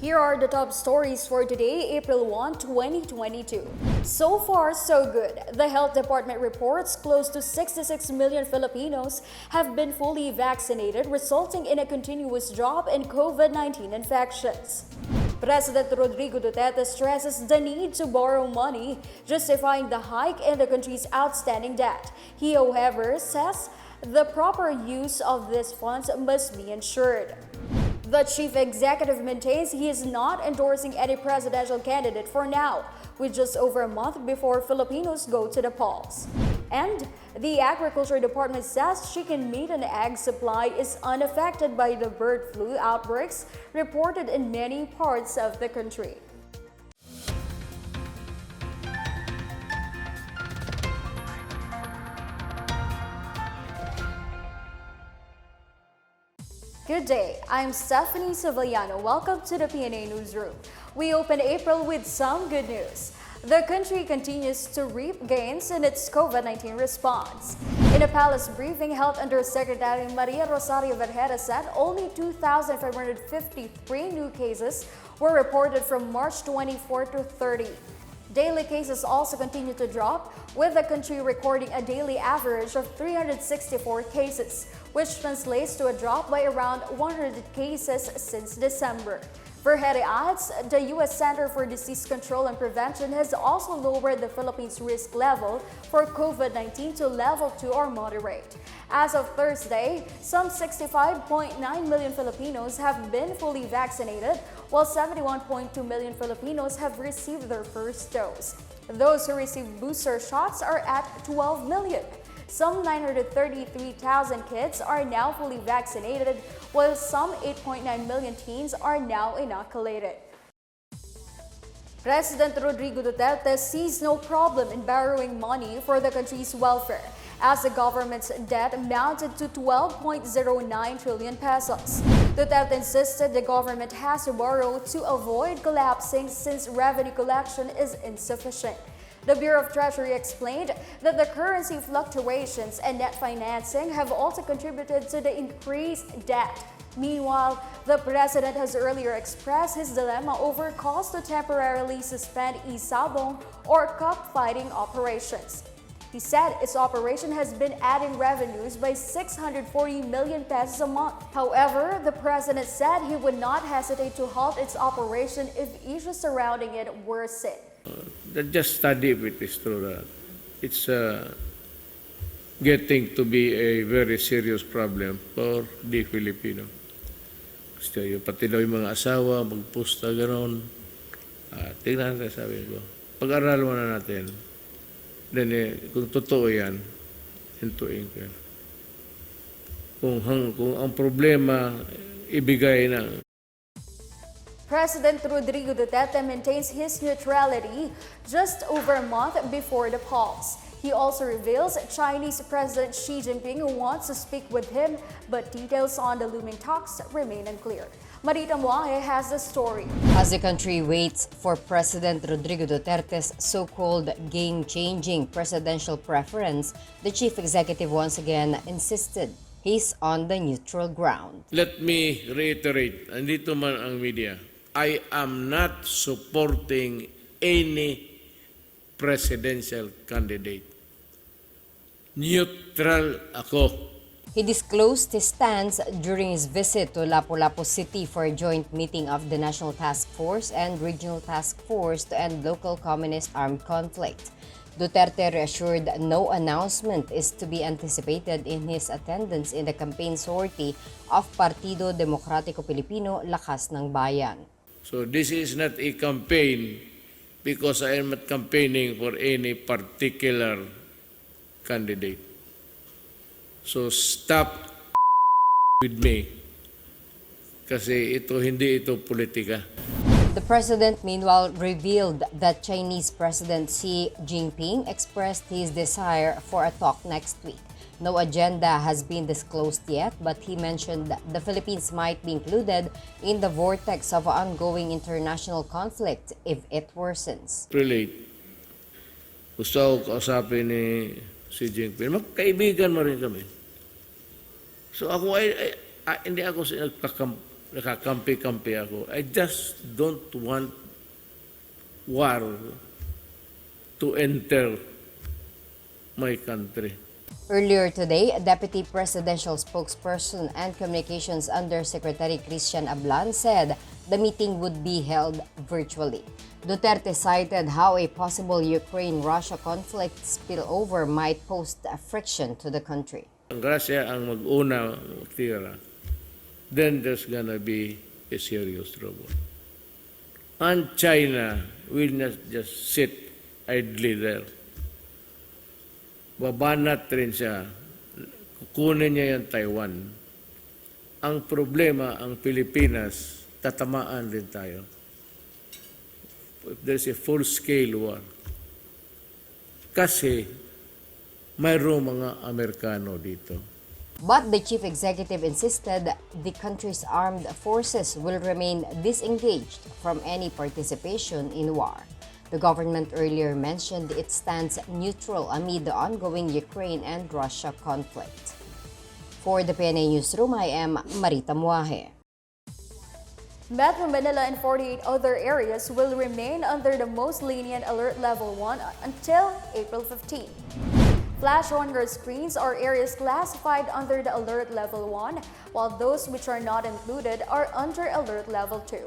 Here are the top stories for today, April 1, 2022. So far, so good. The Health Department reports close to 66 million Filipinos have been fully vaccinated, resulting in a continuous drop in COVID-19 infections. President Rodrigo Duterte stresses the need to borrow money, justifying the hike in the country's outstanding debt. He, however, says the proper use of these funds must be ensured. The chief executive maintains he is not endorsing any presidential candidate for now, with just over a month before Filipinos go to the polls. And the Agriculture Department says chicken meat and egg supply is unaffected by the bird flu outbreaks reported in many parts of the country. Good day, I'm Stephanie Sevillano. Welcome to the PNA Newsroom. We open April with some good news. The country continues to reap gains in its COVID-19 response. In a palace briefing, Health Undersecretary Maria Rosario Vergara said only 2,553 new cases were reported from March 24 to 30. Daily cases also continue to drop, with the country recording a daily average of 364 cases, which translates to a drop by around 100 cases since December. Vergara adds the U.S. Center for Disease Control and Prevention has also lowered the Philippines' risk level for COVID-19 to level 2 or moderate. As of Thursday, some 65.9 million Filipinos have been fully vaccinated, while 71.2 million Filipinos have received their first dose. Those who received booster shots are at 12 million. Some 933,000 kids are now fully vaccinated, while some 8.9 million teens are now inoculated. President Rodrigo Duterte sees no problem in borrowing money for the country's welfare, as the government's debt amounted to 12.09 trillion pesos. Duterte insisted the government has to borrow to avoid collapsing since revenue collection is insufficient. The Bureau of Treasury explained that the currency fluctuations and net financing have also contributed to the increased debt. Meanwhile, the president has earlier expressed his dilemma over cost to temporarily suspend Isabong or cockfighting operations. He said its operation has been adding revenues by 640 million pesos a month. However, the president said he would not hesitate to halt its operation if issues surrounding it worsen. Just study if it is true that it's getting to be a very serious problem for the Filipino. Gusto yung pati daw yung mga asawa, magpusta gano'n. Tingnan natin, sabi ko. Pag-aral mo na natin. Then, kung totoo yan, hintuin ko yan. Kung ang problema, ibigay na. President Rodrigo Duterte maintains his neutrality just over a month before the polls. He also reveals Chinese President Xi Jinping wants to speak with him, but details on the looming talks remain unclear. Marita Muahe has the story. As the country waits for President Rodrigo Duterte's so-called game-changing presidential preference, the chief executive once again insisted he's on the neutral ground. Let me reiterate, andito man ang media, I am not supporting any presidential candidate. Neutral ako. He disclosed his stance during his visit to Lapu-Lapu City for a joint meeting of the National Task Force and Regional Task Force to end local communist armed conflict. Duterte reassured no announcement is to be anticipated in his attendance in the campaign sortie of Partido Demokratiko Pilipino, Lakas ng Bayan. So this is not a campaign because I am not campaigning for any particular candidate. So stop with me kasi hindi ito politika. The president meanwhile revealed that Chinese President Xi Jinping expressed his desire for a talk next week. No agenda has been disclosed yet, but he mentioned that the Philippines might be included in the vortex of ongoing international conflict if it worsens. Relate. Gusto ko kausapin ni Xi Jinping. Magkaibigan mo rin kami. So ako hindi ako nakakampi-kampi ako. I just don't want war to enter my country. Earlier today, Deputy Presidential Spokesperson and Communications Undersecretary Christian Ablan said the meeting would be held virtually. Duterte cited how a possible Ukraine-Russia conflict spillover might pose a friction to the country. Ang Russia ang mag-una tira, then there's gonna be a serious trouble. And China will not just sit idly there. Babanat rin siya. Kukunin niya yung Taiwan. Ang problema, ang Pilipinas, tatamaan din tayo. If there's a full-scale war. Kasi mayroong mga Amerikano dito. But the chief executive insisted the country's armed forces will remain disengaged from any participation in war. The government earlier mentioned it stands neutral amid the ongoing Ukraine and Russia conflict. For the PNA Newsroom, I am Marita Muaje. Metro Manila and 48 other areas will remain under the most lenient Alert Level 1 until April 15. Flash on your screens are areas classified under the Alert Level 1, while those which are not included are under Alert Level 2.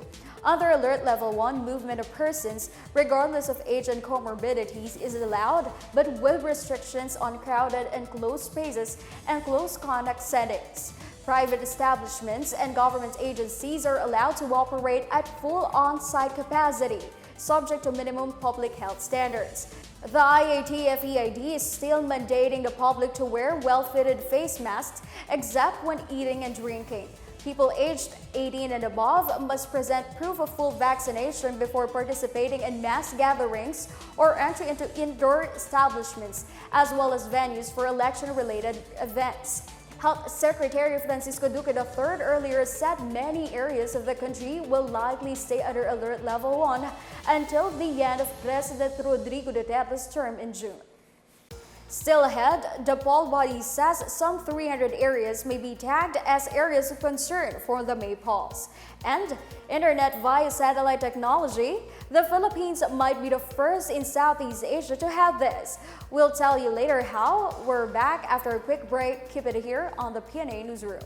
Under Alert Level 1, movement of persons, regardless of age and comorbidities, is allowed, but with restrictions on crowded and closed spaces and close contact settings. Private establishments and government agencies are allowed to operate at full on-site capacity, subject to minimum public health standards. The IATF-EID is still mandating the public to wear well-fitted face masks except when eating and drinking. People aged 18 and above must present proof of full vaccination before participating in mass gatherings or entry into indoor establishments, as well as venues for election-related events. Health Secretary Francisco Duque III earlier said many areas of the country will likely stay under Alert Level 1 until the end of President Rodrigo Duterte's term in June. Still ahead, the poll body says some 300 areas may be tagged as areas of concern for the May polls. And internet via satellite technology, the Philippines might be the first in Southeast Asia to have this. We'll tell you later how. We're back after a quick break. Keep it here on the PNA Newsroom.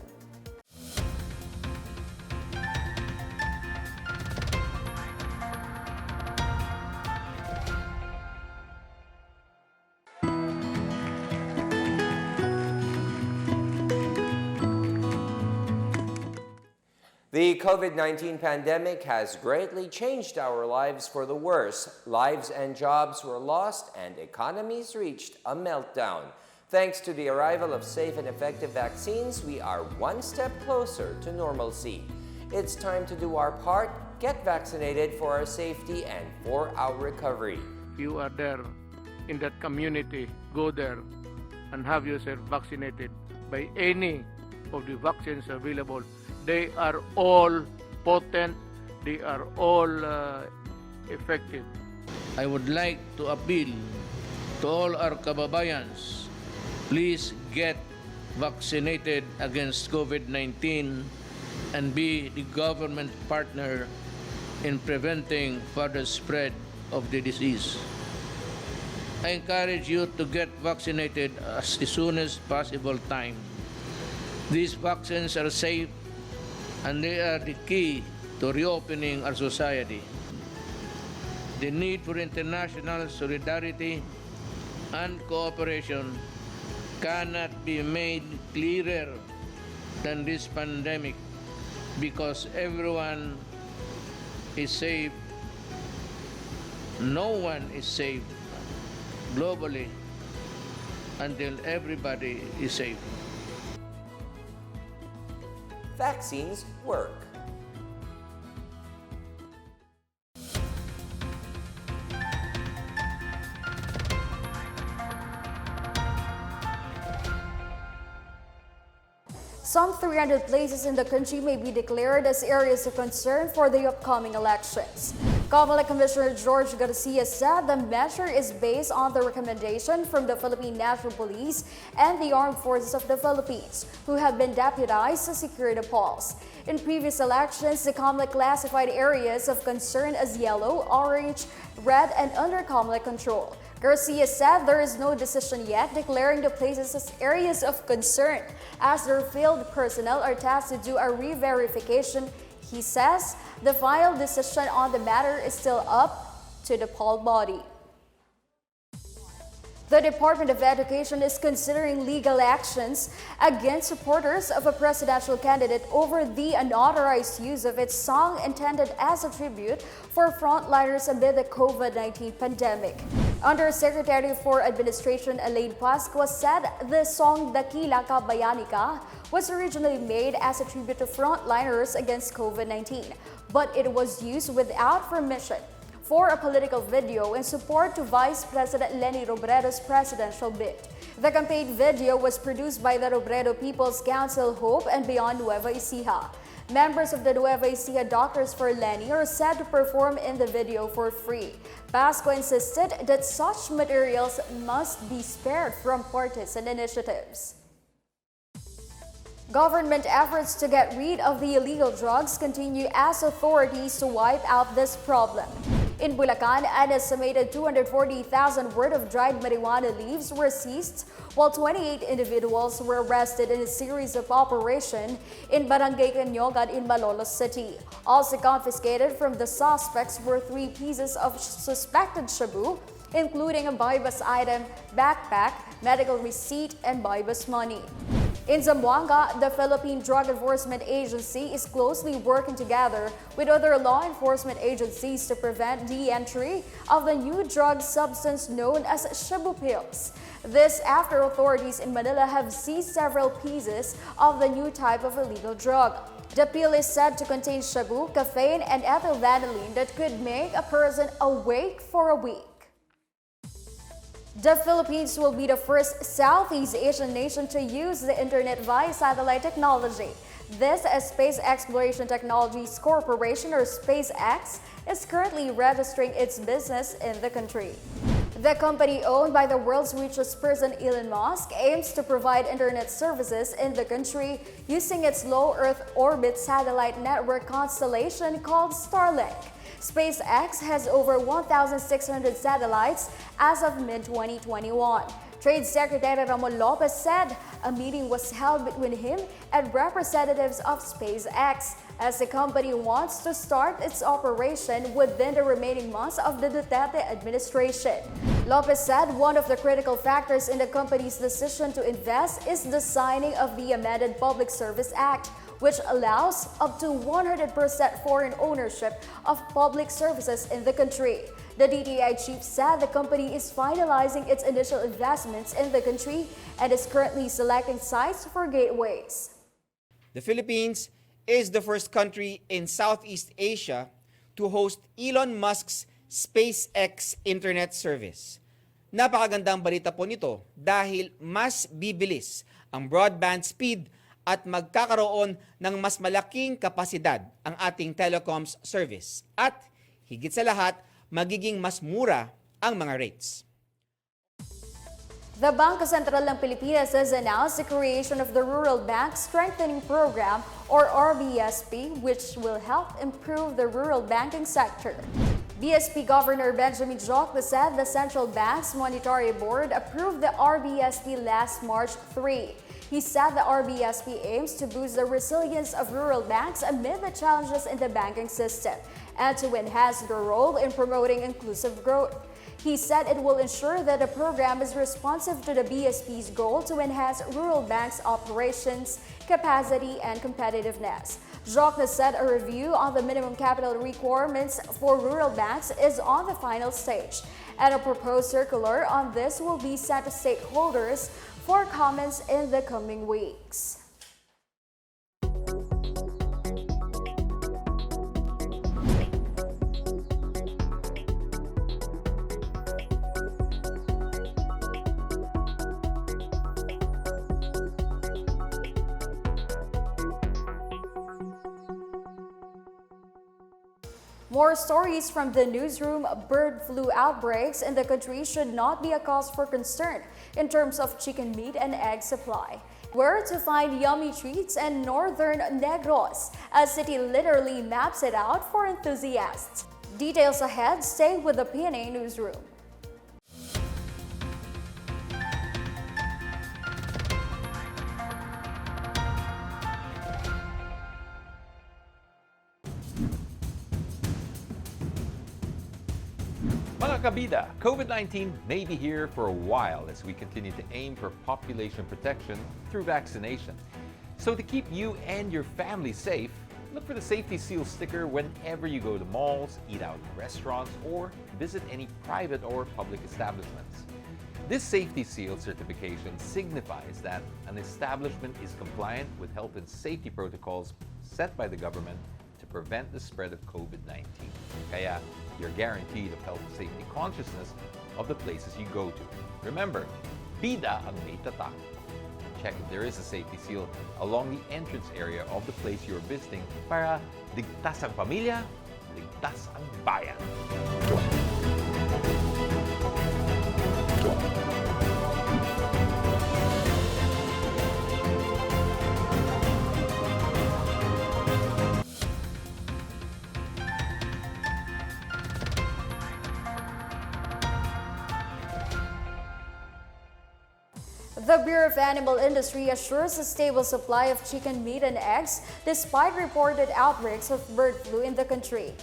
The COVID-19 pandemic has greatly changed our lives for the worse. Lives and jobs were lost and economies reached a meltdown. Thanks to the arrival of safe and effective vaccines, we are one step closer to normalcy. It's time to do our part, get vaccinated for our safety and for our recovery. You are there in that community, go there and have yourself vaccinated by any of the vaccines available. They are all potent, they are all effective. I would like to appeal to all our kababayans, please get vaccinated against COVID-19 and be the government partner in preventing further spread of the disease. I encourage you to get vaccinated as soon as possible time. These vaccines are safe and they are the key to reopening our society. The need for international solidarity and cooperation cannot be made clearer than this pandemic because everyone is safe. No one is safe globally until everybody is safe. Vaccines work. Some 300 places in the country may be declared as areas of concern for the upcoming elections. COMELEC Commissioner George Garcia said the measure is based on the recommendation from the Philippine National Police and the Armed Forces of the Philippines, who have been deputized to secure the polls. In previous elections, the COMELEC classified areas of concern as yellow, orange, red, and under COMELEC control. Garcia said there is no decision yet declaring the places as areas of concern, as their field personnel are tasked to do a re-verification. He says the final decision on the matter is still up to the poll body. The Department of Education is considering legal actions against supporters of a presidential candidate over the unauthorized use of its song intended as a tribute for frontliners amid the COVID-19 pandemic. Undersecretary for Administration Elaine Pascua said the song Dakila Ka Bayani Ka was originally made as a tribute to frontliners against COVID-19, but it was used without permission for a political video in support to Vice President Leni Robredo's presidential bid. The campaign video was produced by the Robredo People's Council Hope and Beyond Nueva Ecija. Members of the Nueva Ecija Doctors for Leni are said to perform in the video for free. Pasco insisted that such materials must be spared from partisan initiatives. Government efforts to get rid of the illegal drugs continue as authorities to wipe out this problem. In Bulacan, an estimated 240,000 worth of dried marijuana leaves were seized, while 28 individuals were arrested in a series of operations in Barangay Canyogan in Malolos City. Also confiscated from the suspects were 3 pieces of suspected shabu, including a buy-bus item, backpack, medical receipt, and buy-bus money. In Zamboanga, the Philippine Drug Enforcement Agency is closely working together with other law enforcement agencies to prevent the entry of the new drug substance known as shabu pills. This after authorities in Manila have seized several pieces of the new type of illegal drug. The pill is said to contain shabu, caffeine, and ethylvanillin that could make a person awake for a week. The Philippines will be the first Southeast Asian nation to use the internet via satellite technology. This, as Space Exploration Technologies Corporation, or SpaceX, is currently registering its business in the country. The company, owned by the world's richest person Elon Musk, aims to provide internet services in the country using its low Earth orbit satellite network constellation called Starlink. SpaceX has over 1,600 satellites as of mid-2021. Trade Secretary Ramon Lopez said a meeting was held between him and representatives of SpaceX as the company wants to start its operation within the remaining months of the Duterte administration. Lopez said one of the critical factors in the company's decision to invest is the signing of the amended Public Service Act, which allows up to 100% foreign ownership of public services in the country. The DTI chief said the company is finalizing its initial investments in the country and is currently selecting sites for gateways. The Philippines is the first country in Southeast Asia to host Elon Musk's SpaceX internet service. Napakagandang balita po nito dahil mas bibilis ang broadband speed at magkakaroon ng mas malaking kapasidad ang ating telecoms service. At higit sa lahat, magiging mas mura ang mga rates. The Bangko Sentral ng Pilipinas has announced the creation of the Rural Bank Strengthening Program, or RBSP, which will help improve the rural banking sector. BSP Governor Benjamin Jokla said the Central Bank's Monetary Board approved the RBSP last March 3. He said the RBSP aims to boost the resilience of rural banks amid the challenges in the banking system and to enhance their role in promoting inclusive growth. He said it will ensure that the program is responsive to the BSP's goal to enhance rural banks' operations, capacity, and competitiveness. Jokla said a review on the minimum capital requirements for rural banks is on the final stage, and a proposed circular on this will be sent to stakeholders for comments in the coming weeks. More stories from the newsroom. Bird flu outbreaks in the country should not be a cause for concern in terms of chicken meat and egg supply. Where to find yummy treats in northern Negros, a city literally maps it out for enthusiasts. Details ahead, stay with the PNA Newsroom. Mga kabida, COVID-19 may be here for a while as we continue to aim for population protection through vaccination. So to keep you and your family safe, look for the Safety Seal sticker whenever you go to malls, eat out in restaurants, or visit any private or public establishments. This Safety Seal certification signifies that an establishment is compliant with health and safety protocols set by the government to prevent the spread of COVID-19. Kaya, you're guaranteed of health and safety consciousness of the places you go to. Remember, bida ang may tatak. Check if there is a safety seal along the entrance area of the place you're visiting para ligtas ang pamilya, ligtas ang bayan. The Bureau of Animal Industry assures a stable supply of chicken meat and eggs despite reported outbreaks of bird flu in the country.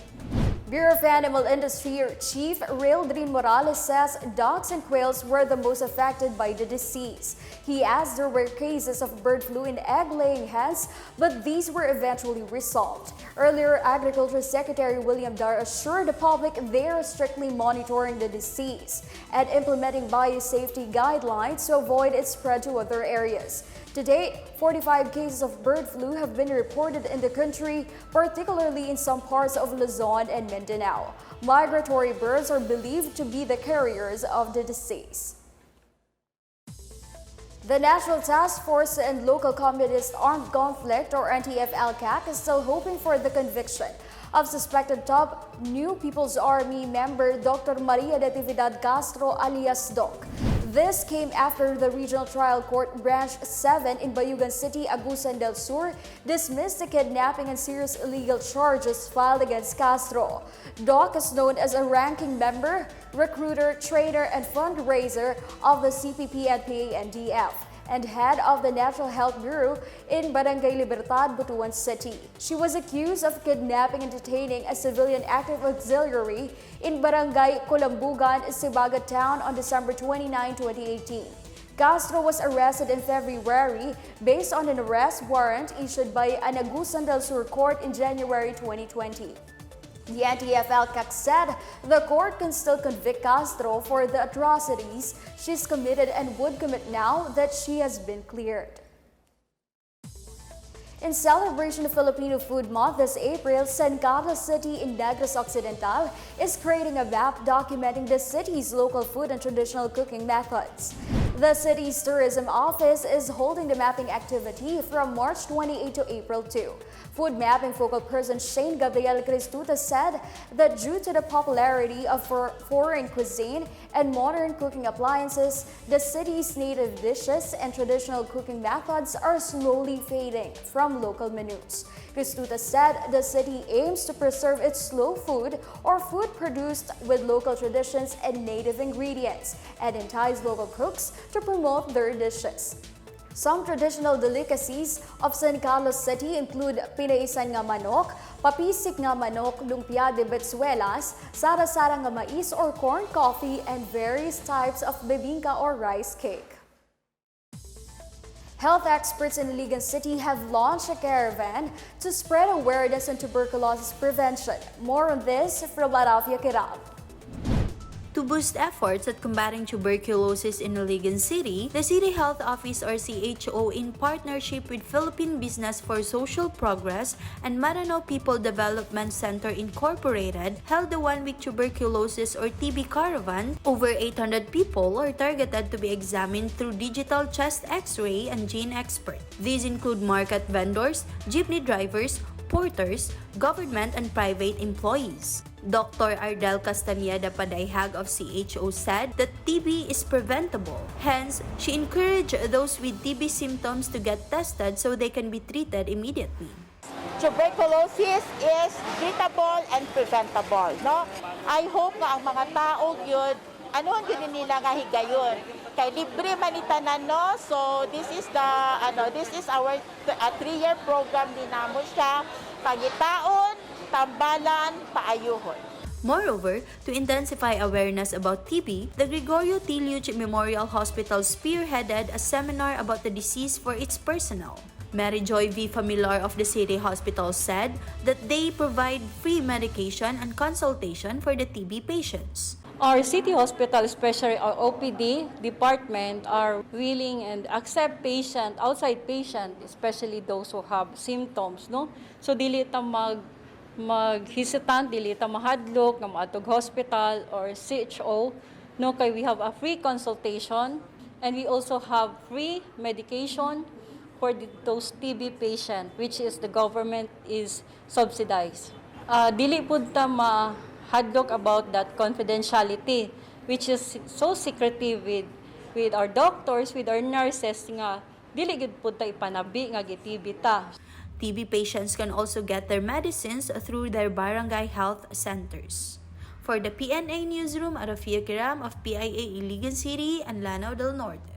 Bureau of Animal Industry Chief Raildrin Morales says ducks and quails were the most affected by the disease. He adds there were cases of bird flu in egg-laying hens, but these were eventually resolved. Earlier, Agriculture Secretary William Dar assured the public they are strictly monitoring the disease and implementing biosafety guidelines to avoid its spread to other areas. To date, 45 cases of bird flu have been reported in the country, particularly in some parts of Luzon and Mindanao. Migratory birds are believed to be the carriers of the disease. The National Task Force and Local Communist Armed Conflict, or NTF-LCAC, is still hoping for the conviction of suspected top New People's Army member Dr. Maria Natividad Castro alias Doc. This came after the Regional Trial Court Branch 7 in Bayugan City, Agusan del Sur, dismissed the kidnapping and serious illegal charges filed against Castro. Doc is known as a ranking member, recruiter, trainer, and fundraiser of the CPP and PANDF, and head of the Natural Health Bureau in Barangay Libertad, Butuan City. She was accused of kidnapping and detaining a civilian active auxiliary in Barangay Colambugan, Sibagat Town on December 29, 2018. Castro was arrested in February based on an arrest warrant issued by an Agusan del Sur court in January 2020. The NTF-LCAC said the court can still convict Castro for the atrocities she's committed and would commit now that she has been cleared. In celebration of Filipino Food Month this April, San Carlos City in Negros Occidental is creating a map documenting the city's local food and traditional cooking methods. The city's tourism office is holding the mapping activity from March 28 to April 2. Food mapping focal person Shane Gabriel Cristuta said that due to the popularity of foreign cuisine and modern cooking appliances, the city's native dishes and traditional cooking methods are slowly fading from local menus. Cristuta said the city aims to preserve its slow food or food produced with local traditions and native ingredients and entice local cooks to promote their dishes. Some traditional delicacies of San Carlos City include pinaisan nga manok, papisik nga manok, lumpia de bezuelas, sara-sara nga mais or corn coffee, and various types of bebingka or rice cake. Health experts in Iligan City have launched a caravan to spread awareness on tuberculosis prevention. More on this from Larafia Kirab. To boost efforts at combating tuberculosis in Iligan City, the City Health Office or CHO in partnership with Philippine Business for Social Progress and Maranao People Development Center Incorporated held the one-week tuberculosis or TB caravan. Over 800 people are targeted to be examined through digital chest x-ray and gene expert. These include market vendors, jeepney drivers, transporters, government and private employees. Dr. Ardel Castañeda Padayhag of CHO said that TB is preventable. Hence, she encouraged those with TB symptoms to get tested so they can be treated immediately. Tuberculosis is treatable and preventable, no? I hope nga ang mga tao yun, ano yun nila nga higayon. Kay libre manitanan, no? So this is our 3-year program din namo siya. Pagitaon, tambalan, paayuhon. Moreover, to intensify awareness about TB, the Gregorio T. Luch Memorial Hospital spearheaded a seminar about the disease for its personnel. Mary Joy V. Familiar of the City Hospital said that they provide free medication and consultation for the TB patients. Our city hospital, especially our OPD department, are willing and accept outside patient, especially those who have symptoms, no? So dili ta maghisitant, dili ta mahadlok nga maatog hospital or CHO, no? Kay we have a free consultation and we also have free medication for those TB patient, which is the government is subsidized. Dili pud ta hadlock about that confidentiality, which is so secretive with our doctors, with our nurses, nga dili gid pud ta ipanabi nga gi-TB ta. TB patients can also get their medicines through their barangay health centers. For the PNA Newsroom, Arafia Kiram of PIA Iligan City and Lanao del Norte.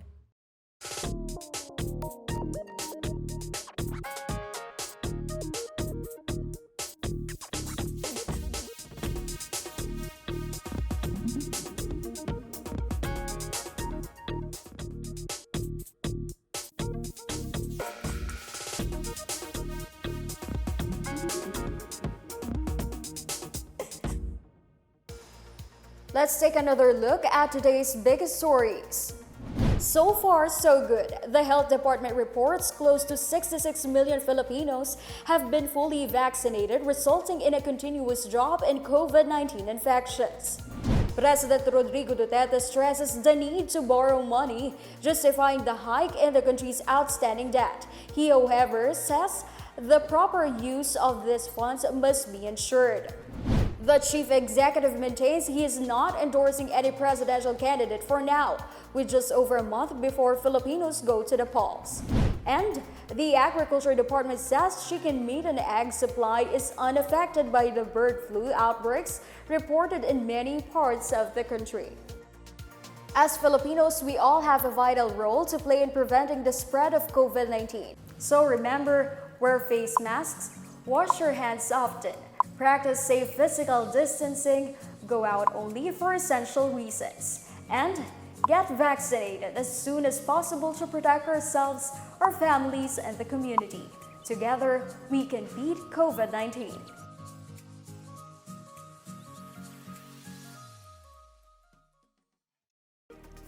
Let's take another look at today's biggest stories. So far, so good. The Health Department reports close to 66 million Filipinos have been fully vaccinated, resulting in a continuous drop in COVID-19 infections. President Rodrigo Duterte stresses the need to borrow money, justifying the hike in the country's outstanding debt. He, however, says the proper use of these funds must be ensured. The chief executive maintains he is not endorsing any presidential candidate for now, with just over a month before Filipinos go to the polls. And the Agriculture Department says chicken meat and egg supply is unaffected by the bird flu outbreaks reported in many parts of the country. As Filipinos, we all have a vital role to play in preventing the spread of COVID-19. So remember, wear face masks, wash your hands often, practice safe physical distancing, go out only for essential reasons, and get vaccinated as soon as possible to protect ourselves, our families, and the community. Together, we can beat COVID-19.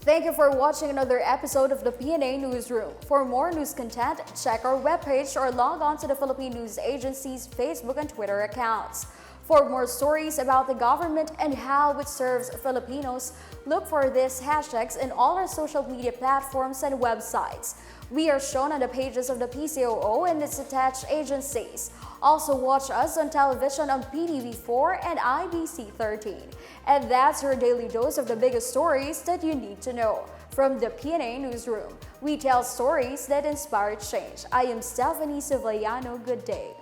Thank you for watching another episode of the PNA Newsroom. For more news content, check our webpage or log on to the Philippine News Agency's Facebook and Twitter accounts. For more stories about the government and how it serves Filipinos, look for these hashtags in all our social media platforms and websites. We are shown on the pages of the PCOO and its attached agencies. Also watch us on television on PTV4 and IBC 13. And that's your daily dose of the biggest stories that you need to know. From the PNA Newsroom, we tell stories that inspire change. I am Stephanie Civiliano. Good day.